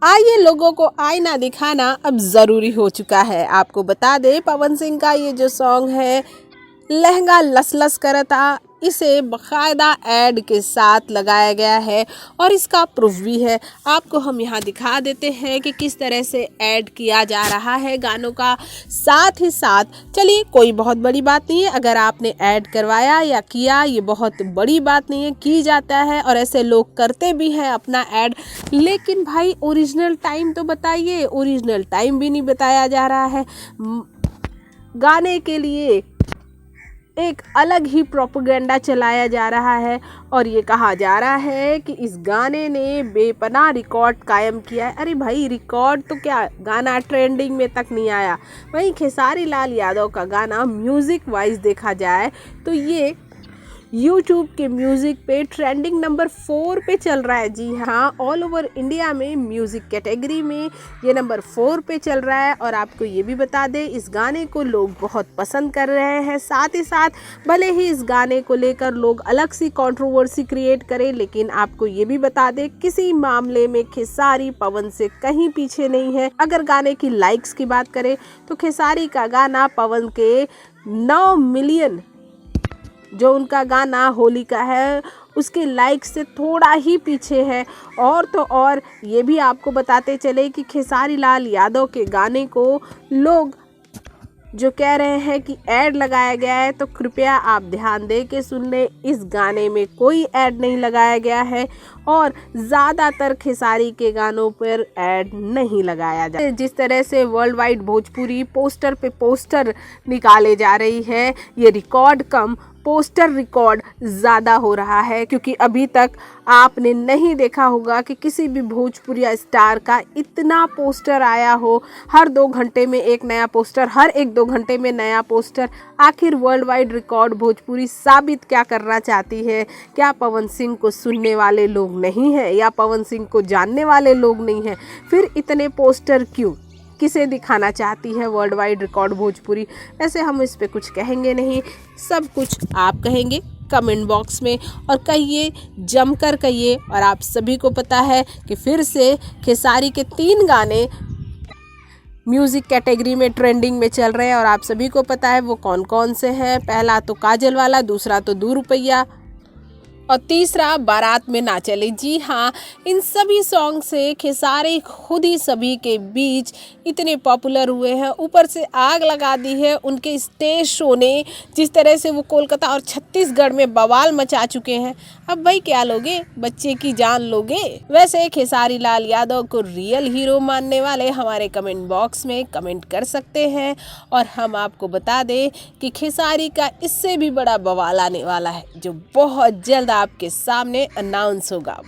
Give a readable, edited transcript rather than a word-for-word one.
आइए लोगों को आईना दिखाना अब ज़रूरी हो चुका है। आपको बता दें पवन सिंह का ये जो सॉन्ग है लहंगा लस लस करता, इसे बाकायदा ऐड के साथ लगाया गया है और इसका प्रूफ भी है। आपको हम यहाँ दिखा देते हैं कि किस तरह से ऐड किया जा रहा है गानों का। साथ ही साथ चलिए कोई बहुत बड़ी बात नहीं है, अगर आपने ऐड करवाया या किया ये बहुत बड़ी बात नहीं है, की जाता है और ऐसे लोग करते भी हैं अपना ऐड। लेकिन भाई ओरिजिनल टाइम तो बताइए, ओरिजिनल टाइम भी नहीं बताया जा रहा है। गाने के लिए एक अलग ही प्रोपेगेंडा चलाया जा रहा है और ये कहा जा रहा है कि इस गाने ने बेपनाह रिकॉर्ड कायम किया है। अरे भाई रिकॉर्ड तो क्या, गाना ट्रेंडिंग में तक नहीं आया। वहीं खेसारी लाल यादव का गाना म्यूज़िक वाइज देखा जाए तो ये यूट्यूब के म्यूज़िक पे ट्रेंडिंग नंबर 4 पे चल रहा है। जी हाँ, ऑल ओवर इंडिया में म्यूज़िक कैटेगरी में ये नंबर 4 पे चल रहा है। और आपको ये भी बता दें इस गाने को लोग बहुत पसंद कर रहे हैं। साथ ही साथ भले ही इस गाने को लेकर लोग अलग सी कंट्रोवर्सी क्रिएट करें, लेकिन आपको ये भी बता दें किसी मामले में खेसारी पवन से कहीं पीछे नहीं है। अगर गाने की लाइक्स की बात करें तो खेसारी का गाना पवन के 9 मिलियन जो उनका गाना होली का है उसके लाइक से थोड़ा ही पीछे है। और तो और ये भी आपको बताते चले कि खेसारी लाल यादव के गाने को लोग जो कह रहे हैं कि ऐड लगाया गया है, तो कृपया आप ध्यान दे के सुन लें, इस गाने में कोई ऐड नहीं लगाया गया है और ज़्यादातर खेसारी के गानों पर ऐड नहीं लगाया जाता। जिस तरह से वर्ल्ड वाइड भोजपुरी पोस्टर पे पोस्टर निकाले जा रही है, ये रिकॉर्ड कम पोस्टर रिकॉर्ड ज़्यादा हो रहा है, क्योंकि अभी तक आपने नहीं देखा होगा कि किसी भी भोजपुरी स्टार का इतना पोस्टर आया हो। हर 2 घंटे में एक नया पोस्टर, हर 1-2 घंटे में नया पोस्टर। आखिर वर्ल्ड वाइड रिकॉर्ड भोजपुरी साबित क्या करना चाहती है? क्या पवन सिंह को सुनने वाले लोग नहीं हैं या पवन सिंह को जानने वाले लोग नहीं हैं? फिर इतने पोस्टर क्यों? किसे दिखाना चाहती है वर्ल्ड वाइड रिकॉर्ड भोजपुरी? ऐसे हम इस पे कुछ कहेंगे नहीं, सब कुछ आप कहेंगे कमेंट बॉक्स में और कहिए, जमकर कहिए। और आप सभी को पता है कि फिर से खेसारी के 3 गाने म्यूज़िक कैटेगरी में ट्रेंडिंग में चल रहे हैं और आप सभी को पता है वो कौन कौन से हैं। पहला तो काजल वाला, दूसरा तो 2 रुपया और तीसरा बारात में ना चले। जी हाँ, इन सभी सॉन्ग से खेसारी खुद ही सभी के बीच इतने पॉपुलर हुए हैं। ऊपर से आग लगा दी है उनके स्टेज शो ने, जिस तरह से वो कोलकाता और छत्तीसगढ़ में बवाल मचा चुके हैं। अब भाई क्या लोगे, बच्चे की जान लोगे? वैसे खेसारी लाल यादव को रियल हीरो मानने वाले हमारे कमेंट बॉक्स में कमेंट कर सकते हैं और हम आपको बता दें कि खेसारी का इससे भी बड़ा बवाल आने वाला है, जो बहुत जल्द आपके सामने अनाउंस होगा।